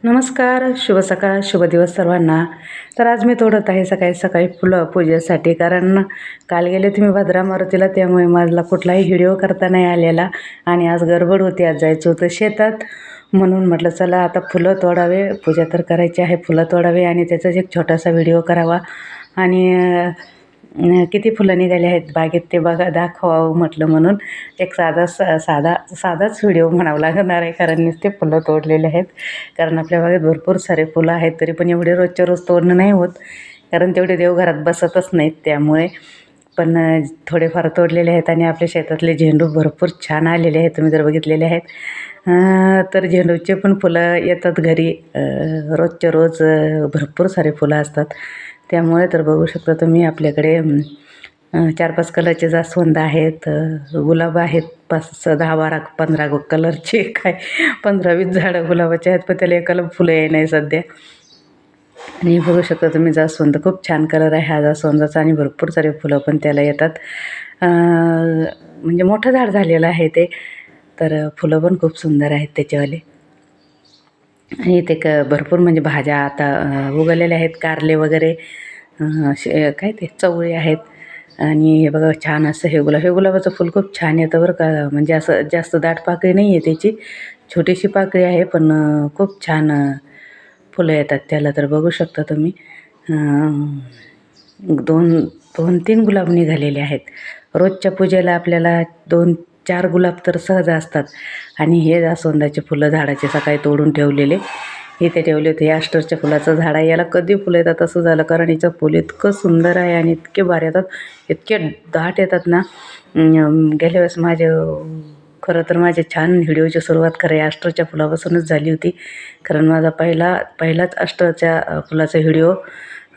नमस्कार, शुभ सकाळ, शुभ दिवस सर्वांना. तर आज मी तोडत आहे सकाळी सकाळी फुलं पूजेसाठी, कारण काल गेले होते मी भद्रा मारुतीला, त्यामुळे मला कुठलाही व्हिडिओ करता नाही आलेला आणि आज गडबड होती, आज जायचं होतं शेतात. म्हणून म्हटलं चला आता फुलं तोडावे, पूजा तर करायची आहे, फुलं तोडावे आणि त्याचाच एक छोटासा व्हिडिओ करावा आणि किती फुलं निघाली आहेत बागेत ते बघा, दाखवावं म्हटलं. म्हणून एक साधाच व्हिडिओ म्हणावं लागणार आहे, कारण नुसते फुलं तोडलेले आहेत. कारण आपल्या बागेत भरपूर सारे फुलं आहेत, तरी पण एवढे रोजच्या रोज तोडणं नाही होत, कारण तेवढे देवघरात बसतच नाहीत. त्यामुळे पण थोडेफार तोडलेले आहेत आणि आपल्या शेतातले झेंडू भरपूर छान आलेले आहेत, तुम्ही जर बघितलेले आहेत. तर झेंडूचे पण फुलं येतात घरी, रोजच्या रोज भरपूर सारे फुलं असतात. त्यामुळे तर बघू शकता तुम्ही, आपल्याकडे 4-5 कलरचे जास्वंद आहेत, गुलाब आहेत, 5-10-12-15 कलरचे, काय 15-20 झाडं गुलाबाचे आहेत, पण त्याला एकाला फुलं आहे नाही सध्या. आणि बघू शकता तुम्ही, जास्वंद खूप छान कलर आहे हा जास्वंदाचा आणि भरपूर सारे फुलं पण त्याला येतात. म्हणजे मोठं झाड झालेलं आहे ते, तर फुलं पण खूप सुंदर आहेत त्याच्यावाले. आणि ते भरपूर म्हणजे भाज्या आता उगवलेल्या आहेत, कारले वगैरे, काय ते चवळी आहेत. आणि हे बघा छान असं हे गुलाबाचं फूल खूप छान येतं बरं का, म्हणजे असं जास्त दाट पाकळी नाही आहे त्याची, छोटीशी पाकळी आहे, पण खूप छान फुलं येतात त्याला. तर बघू शकता तुम्ही, 2-3 गुलाब निघालेले आहेत. रोजच्या पूजेला आपल्याला 2-4 गुलाब तर सहज असतात. आणि हे जास्वंदाचे फुलं झाडाचे सकाळी तोडून ठेवलेले, इथे ठेवले होते. हे अष्टरच्या फुलाचं झाड आहे, याला कधी फुलं येतात असं झालं, कारण हिचं फुल इतकं सुंदर आहे आणि इतके भारी येतात, इतके दाट येतात ना. गेल्या वेळेस खरं तर माझे छान व्हिडिओची सुरुवात खरं या अष्टरच्या फुलापासूनच झाली होती, कारण माझा पहिलाच अष्टरच्या फुलाचा व्हिडिओ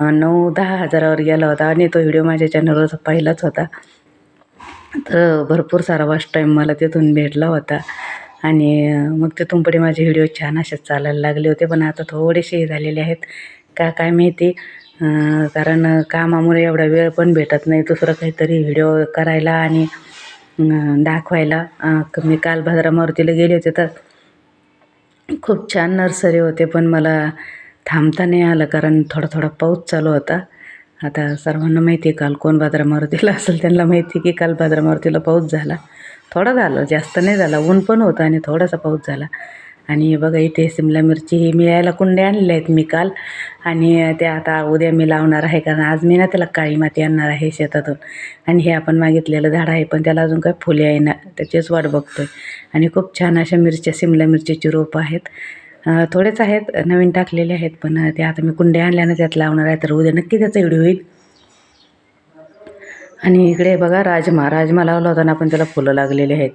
9-10 हजारावर गेला होता आणि तो व्हिडिओ माझ्या चॅनलवरचा पहिलाच होता. तर भरपूर सारा वॉच टाईम मला तिथून भेटला होता आणि मग तिथून पुढे माझे व्हिडिओ छान असेच चालायला लागले होते. पण आता थोडेसे झालेले आहेत का काय माहिती, कारण कामामुळे एवढा वेळ पण भेटत नाही दुसरं काहीतरी व्हिडिओ करायला आणि दाखवायला. मी काल भद्रा मारुतीला गेले होते, तर खूप छान नर्सरी होते, पण मला थांबता नाही आलं, कारण थोडा पाऊस चालू होता. आता सर्वांना माहिती आहे, काल कोण भद्रा मारुतीला असेल त्यांना माहिती की काल भद्रा मारुतीला पाऊस झाला. थोडा झाला, जास्त नाही झाला, ऊन पण होतं आणि थोडासा पाऊस झाला. आणि बघा इथे सिमला मिरची ही मी यायला कुंड्या आणलेल्या आहेत मी काल, आणि त्या आता उद्या मी लावणार आहे, कारण आज मी ना त्याला काळी माती आणणार आहे शेतातून. आणि हे आपण मागितलेलं झाड आहे, पण त्याला अजून काय फुले आहे ना, त्याचीच वाट बघतोय. आणि खूप छान अशा मिरच्या, सिमला मिरचीची रोपं आहेत, थोडेच आहेत, नवीन टाकलेले आहेत, पण ते आता मी कुंड्या आणल्यानं त्यात लावणार आहे, तर उद्या नक्की त्याचा व्हिडिओ होईल. आणि इकडे बघा राजमा लावला होता ना आपण, त्याला फुलं लागलेले आहेत.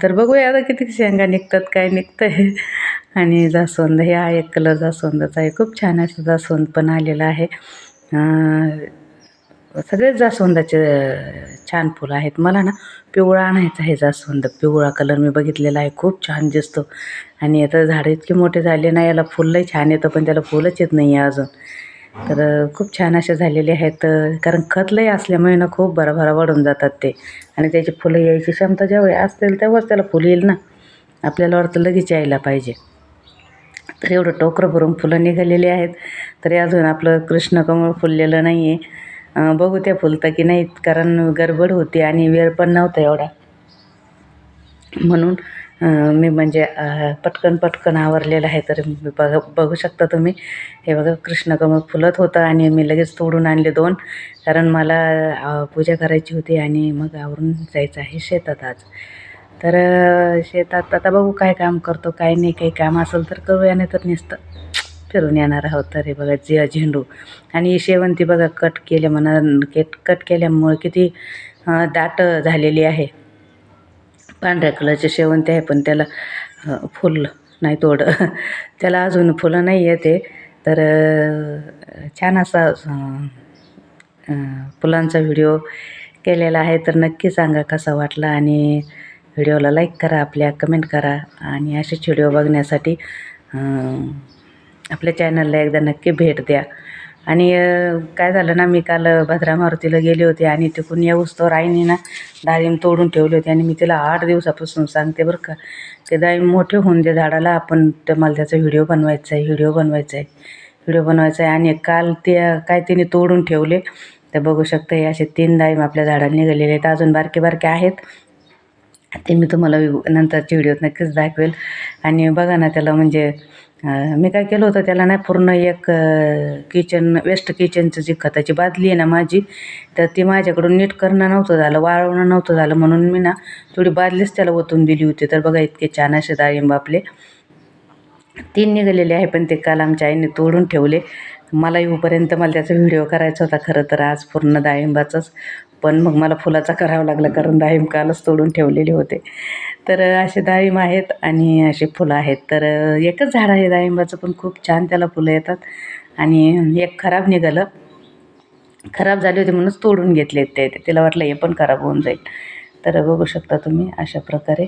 तर बघूया आता किती शेंगा निघतात, काय निघतं आहे. आणि जास्वंद, हे हा एक कलर जास्वंदाचा आहे, खूप छान असं जास्वंद पण आलेलं आहे. सगळेच जास्वंदाचे छान फुलं आहेत. मला ना पिवळा आणायचा आहे जास्वंद, पिवळा कलर मी बघितलेला आहे, खूप छान दिसतो. आणि आता झाडं इतके मोठे झाले ना, याला फुलंही छान येतं, पण त्याला फुलंच येत नाही आहे अजून. तर खूप छान असे झालेले आहेत, कारण खत लई असल्यामुळे ना खूप भराभरा वाढून जातात ते. आणि त्याची फुलं यायची क्षमता जेव्हा असतील तेव्हाच त्याला फुलं येईल ना, आपल्याला वाटतं लगेच यायला पाहिजे. तर एवढं टोकरं भरून फुलं निघालेली आहेत, तरी अजून आपलं कृष्णकमळ फुललेलं नाही आहे. बघू त्या फुलतं की नाहीत, कारण गडबड होती आणि वेळ पण नव्हता एवढा. म्हणून मी म्हणजे पटकन आवरलेलं आहे. तर बघू शकता तुम्ही, हे बघा कृष्णकमळ फुलत होतं आणि मी लगेच तोडून आणले 2, कारण मला पूजा करायची होती आणि मग आवरून जायचं आहे शेतात आज. तर शेतात आता बघू काय काम करतो काय नाही, काही काम असेल तर करूया, नाही तर नुसतं फिरून येणार आहोत. तर हे बघा झेंडू आणि शेवंती बघा कट केल्यामुळे किती दाट झालेली आहे. पांढऱ्या कलरचे शेवंती आहे, पण त्याला फुल नाही त्याला अजून फुलं नाही येते. तर छान असा फुलांचा व्हिडिओ केलेला आहे, तर नक्की सांगा कसा वाटला आणि व्हिडिओला लाईक करा, आपल्या कमेंट करा. आणि असेच व्हिडिओ बघण्यासाठी आपल्या चॅनलला एकदा नक्की भेट द्या. आणि काय झालं ना, मी काल भद्रा मारुतीला गेले होते आणि तिकडून येऊस्तोवर आईने ना डाळिंब तोडून ठेवले होते, आणि मी तिला 8 दिवसापासून सांगते बरं का, ते डाळिंब मोठे होऊन दे झाडाला, आपण मला त्याचा व्हिडिओ बनवायचा आहे आणि काल काय तिने तोडून ठेवले. तर बघू शकता हे असे 3 डाळिंब आपल्या झाडाला निघालेले आहेत. अजून बारके बारके आहेत, ते मी तुम्हाला नंतरच्या व्हिडिओत नक्कीच दाखवेल. आणि बघा ना त्याला म्हणजे मी काय केलं होतं त्याला नाही पूर्ण एक वेस्ट किचनचं जी खताची बादली आहे ना माझी, तर ती माझ्याकडून नीट करणं नव्हतं झालं, वाळवणं नव्हतं झालं, म्हणून मी ना थोडी बादलीच त्याला ओतून दिली होती. तर बघा इतके छान असे डाळिंब आपले 3 निघालेले आहे, पण ते काल आमच्या आईने तोडून ठेवले. मला येऊपर्यंत मला त्याचा व्हिडिओ करायचा होता खरं तर आज पूर्ण डाळिंबाचाच, पण मग मला फुलाचा करावं लागलं कारण डाळिंब कालच तोडून ठेवलेले होते. तर असे डाळिंब आहेत आणि असे फुलं आहेत. तर एकच झाड आहे डाळिंबाचं, पण खूप छान त्याला फुलं येतात. आणि एक खराब निघालं, खराब झाले होते म्हणूनच तोडून घेतलेत ते. तिला वाटलं हे पण खराब होऊन जाईल. तर बघू शकता तुम्ही अशा प्रकारे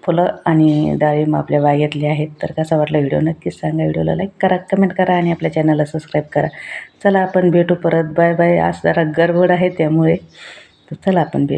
फुलं आणि डाळिंब आपल्या बागेतले आहेत. तर कसा वाटला व्हिडिओ नक्कीच सांगा. व्हिडिओला लाईक करा, कमेंट करा आणि आपल्या चॅनलला सबस्क्राईब करा. चला आपण भेटू परत. Bye bye. आज जरा गडबड आहे त्यामुळे, तर चला आपण भेटू.